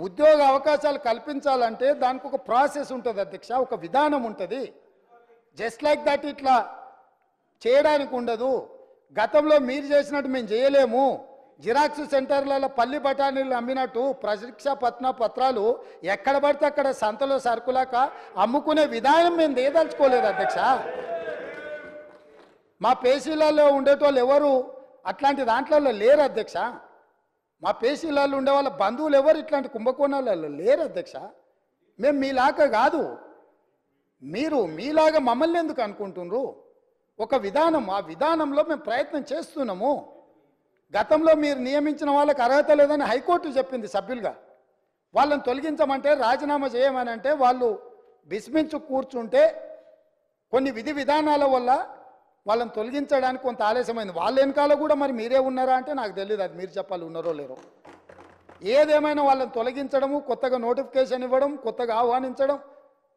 ఉద్యోగ అవకాశాలు కల్పించాలంటే దానికి ఒక ప్రాసెస్ ఉంటుంది అధ్యక్ష, ఒక విధానం ఉంటుంది. జస్ట్ లైక్ దట్ ఇట్లా చేయడానికి ఉండదు. గతంలో మీరు చేసినట్టు మేము చేయలేము. జిరాక్స్ సెంటర్లలో పల్లి బఠానీలు అమ్మినట్టు పరీక్షా పత్రాలు ఎక్కడ పడితే అక్కడ సంతలో సరుకులాక అమ్ముకునే విధానం మేము దేదలుచుకోలేదు అధ్యక్ష. మా పేషీలలో ఉండేటోళ్ళు ఎవరు అట్లాంటి దాంట్లో లేరు అధ్యక్ష. మా పేషీలలో ఉండే వాళ్ళ బంధువులు ఎవరు ఇట్లాంటి కుంభకోణాలలో లేరు అధ్యక్ష. మేము మీలాగా కాదు, మీరు మీలాగా మమ్మల్ని ఎందుకు అనుకుంటున్నారు? ఒక విధానం, ఆ విధానంలో మేము ప్రయత్నం చేస్తున్నాము. గతంలో మీరు నియమించిన వాళ్ళకి అర్హత లేదని హైకోర్టు చెప్పింది సభ్యులుగా. వాళ్ళని తొలగించమంటే, రాజీనామా చేయమని అంటే వాళ్ళు విస్మించు కూర్చుంటే కొన్ని విధి విధానాల వల్ల వాళ్ళని తొలగించడానికి కొంత ఆలస్యమైంది. వాళ్ళ వెనకాల కూడా మరి మీరే ఉన్నారా అంటే నాకు తెలియదు, అది మీరు చెప్పాలి ఉన్నారో లేరో. ఏదేమైనా వాళ్ళని తొలగించడము, కొత్తగా నోటిఫికేషన్ ఇవ్వడం, కొత్తగా ఆహ్వానించడం,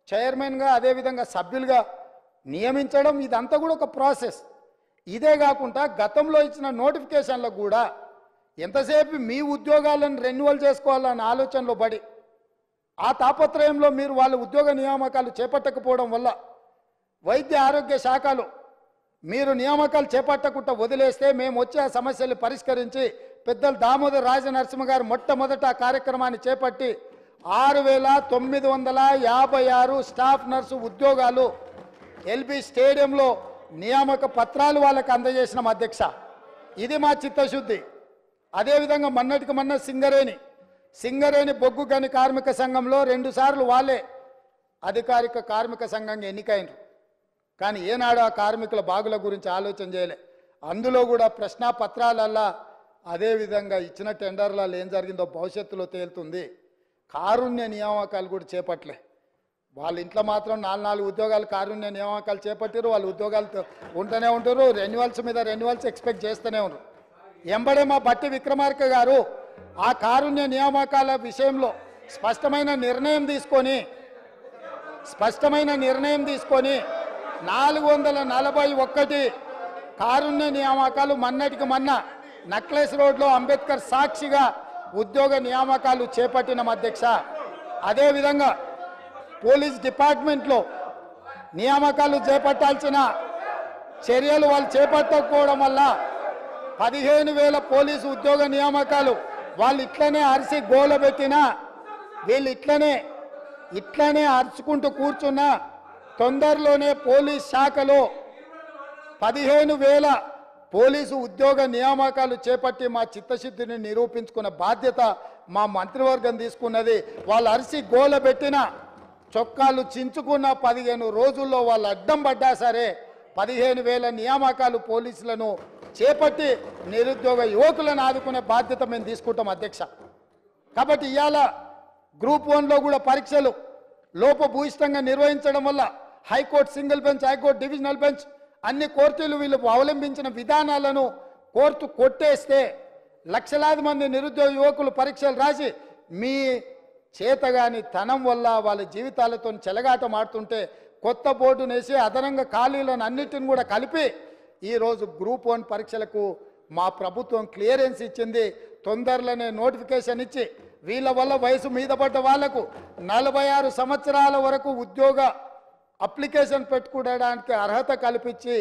చైర్మన్గా అదేవిధంగా సభ్యులుగా నియమించడం, ఇదంతా కూడా ఒక ప్రాసెస్. ఇదే కాకుండా గతంలో ఇచ్చిన నోటిఫికేషన్లకు కూడా ఎంతసేపు మీ ఉద్యోగాలను రెన్యువల్ చేసుకోవాలన్న ఆలోచనలో పడి ఆ తాపత్రయంలో మీరు వాళ్ళ ఉద్యోగ నియామకాలు చేపట్టకపోవడం వల్ల వైద్య ఆరోగ్య శాఖలో మీరు నియామకాలు చేపట్టకుండా వదిలేస్తే మేము వచ్చే ఆ సమస్యలు పరిష్కరించి పెద్దలు దామోదర్ రాజనరసింహ గారు మొట్టమొదట ఆ కార్యక్రమాన్ని చేపట్టి 6,956 స్టాఫ్ నర్సు ఉద్యోగాలు ఎల్బీ స్టేడియంలో నియామక పత్రాలు వాళ్ళకి అందజేసినాం అధ్యక్ష. ఇది మా చిత్తశుద్ధి. అదేవిధంగా మొన్నటికి మొన్న సింగరేణి బొగ్గు గని కార్మిక సంఘంలో 2 సార్లు వాళ్ళే అధికారిక కార్మిక సంఘంగా ఎన్నికైనరు. కానీ ఏనాడు ఆ కార్మికుల బాగుల గురించి ఆలోచన చేయలే. అందులో కూడా ప్రశ్న పత్రాలల్లా అదేవిధంగా ఇచ్చిన టెండర్లలో ఏం జరిగిందో భవిష్యత్తులో తేలుతుంది. కారుణ్య నియామకాలు కూడా చేపట్టలే. వాళ్ళ ఇంట్లో మాత్రం 4 ఉద్యోగాలు కారుణ్య నియామకాలు చేపట్టారు. వాళ్ళు ఉద్యోగాలతో ఉంటూనే ఉంటారు, రెన్యువల్స్ మీద రెన్యువల్స్ ఎక్స్పెక్ట్ చేస్తూనే ఉన్నారు. ఎంబడే మా బట్టి విక్రమార్క గారు ఆ కారుణ్య నియామకాల విషయంలో స్పష్టమైన నిర్ణయం తీసుకొని 441 కారుణ్య నియామకాలు మొన్నటికి మొన్న నక్లెస్ రోడ్లో అంబేద్కర్ సాక్షిగా ఉద్యోగ నియామకాలు చేపట్టిన అధ్యక్ష. అదేవిధంగా పోలీస్ డిపార్ట్మెంట్లో నియామకాలు చేపట్టాల్సిన చర్యలు వాళ్ళు చేపట్టకపోవడం వల్ల 15,000 పోలీసు ఉద్యోగ నియామకాలు వాళ్ళు ఇట్లనే అరిసి గోల పెట్టినా వీళ్ళు ఇట్లనే అరుచుకుంటూ కూర్చున్నా తొందరలోనే పోలీస్ శాఖలో 15,000 పోలీసు ఉద్యోగ నియామకాలు చేపట్టి మా చిత్తశుద్ధిని నిరూపించుకున్న బాధ్యత మా మంత్రివర్గం తీసుకున్నది. వాళ్ళు అరిసి గోల పెట్టిన చొక్కాలు చించుకున్న 15 రోజుల్లో వాళ్ళు అడ్డం పడ్డా సరే 15,000 నియామకాలు పోలీసులను చేపట్టి నిరుద్యోగ యువకులను ఆదుకునే బాధ్యత మేము తీసుకుంటాం అధ్యక్ష. కాబట్టి ఇవాళ గ్రూప్ 1లో కూడా పరీక్షలు లోపభూయిష్టంగా నిర్వహించడం వల్ల high court single bench, high court divisional bench అన్ని కోర్టులు వీళ్ళు అవలంబించిన విధానాలను కోర్టు కొట్టేస్తే లక్షలాది మంది నిరుద్యోగ యువకులు పరీక్షలు రాసి మీ చేతగాని తనం వల్ల వాళ్ళ జీవితాలతో చెలగాటం ఆడుతుంటే కొత్త బోర్డును వేసి అదనంగా ఖాళీలను అన్నిటిని కూడా కలిపి ఈరోజు గ్రూప్ 1 పరీక్షలకు మా ప్రభుత్వం క్లియరెన్స్ ఇచ్చింది. తొందరలోనే నోటిఫికేషన్ ఇచ్చి వీళ్ళ వల్ల వయసు మీద పడ్డ వాళ్లకు 46 సంవత్సరాల వరకు ఉద్యోగ అప్లికేషన్ పెట్టుకోవడానికి అర్హత కల్పించి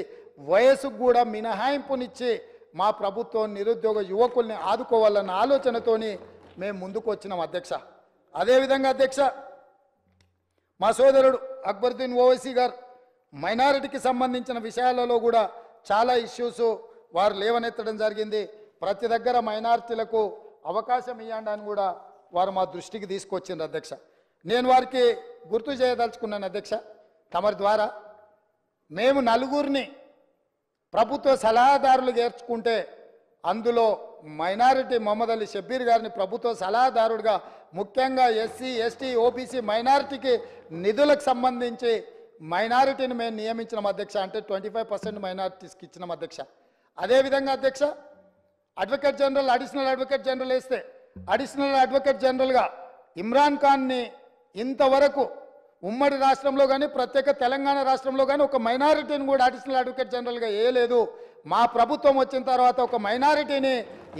వయసుకు కూడా మినహాయింపునిచ్చి మా ప్రభుత్వం నిరుద్యోగ యువకుల్ని ఆదుకోవాలన్న ఆలోచనతోని మేము ముందుకు వచ్చినాం అధ్యక్ష. అదేవిధంగా అధ్యక్ష, మా సోదరుడు అక్బరుద్దీన్ ఓవైసీ గారు మైనారిటీకి సంబంధించిన విషయాలలో కూడా చాలా ఇష్యూస్ వారు లేవనెత్తడం జరిగింది. ప్రతి దగ్గర మైనారిటీలకు అవకాశం ఇవ్వండి అని కూడా వారు మా దృష్టికి తీసుకొచ్చిండ్రు అధ్యక్ష. నేను వారికి గుర్తు చేయదలుచుకున్నాను అధ్యక్ష, తమరి ద్వారా మేము 4 ప్రభుత్వ సలహాదారులు చేర్చుకుంటే అందులో మైనారిటీ మొహమ్మద్ అలీ షబ్బీర్ గారిని ప్రభుత్వ సలహాదారుడిగా ముఖ్యంగా ఎస్సీ, ఎస్టీ, ఓబీసీ మైనారిటీకి నిధులకు సంబంధించి మైనారిటీని మేము నియమించిన అధ్యక్ష. అంటే 25% మైనారిటీస్కి ఇచ్చిన అధ్యక్ష. అదేవిధంగా అధ్యక్ష, advocate general, additional advocate general వేస్తే అడిషనల్ అడ్వకేట్ జనరల్గా ఇమ్రాన్ ఖాన్ని ఇంతవరకు ఉమ్మడి రాష్ట్రంలో కానీ ప్రత్యేక తెలంగాణ రాష్ట్రంలో కానీ ఒక మైనారిటీని కూడా అడిషనల్ అడ్వకేట్ జనరల్గా వేయలేదు. మా ప్రభుత్వం వచ్చిన తర్వాత ఒక మైనారిటీని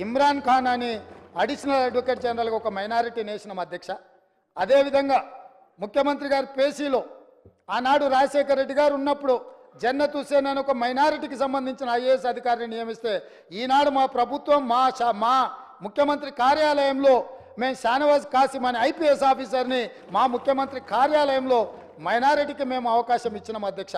ఇమ్రాన్ ఖాన్ అని అడిషనల్ అడ్వకేట్ జనరల్గా ఒక మైనారిటీ నేషనం అధ్యక్ష. అదేవిధంగా ముఖ్యమంత్రి గారి పేసీలో ఆనాడు రాజశేఖర రెడ్డి గారు ఉన్నప్పుడు జన్నత్ హుస్సేన్ అని ఒక మైనారిటీకి సంబంధించిన ఐఏఎస్ అధికారిని నియమిస్తే ఈనాడు మా ప్రభుత్వం మా ముఖ్యమంత్రి కార్యాలయంలో మేము షానవాజ్ కాసిం అనే ఐపీఎస్ ఆఫీసర్ని మా ముఖ్యమంత్రి కార్యాలయంలో మైనారిటీకి మేము అవకాశం ఇచ్చినాం అధ్యక్ష.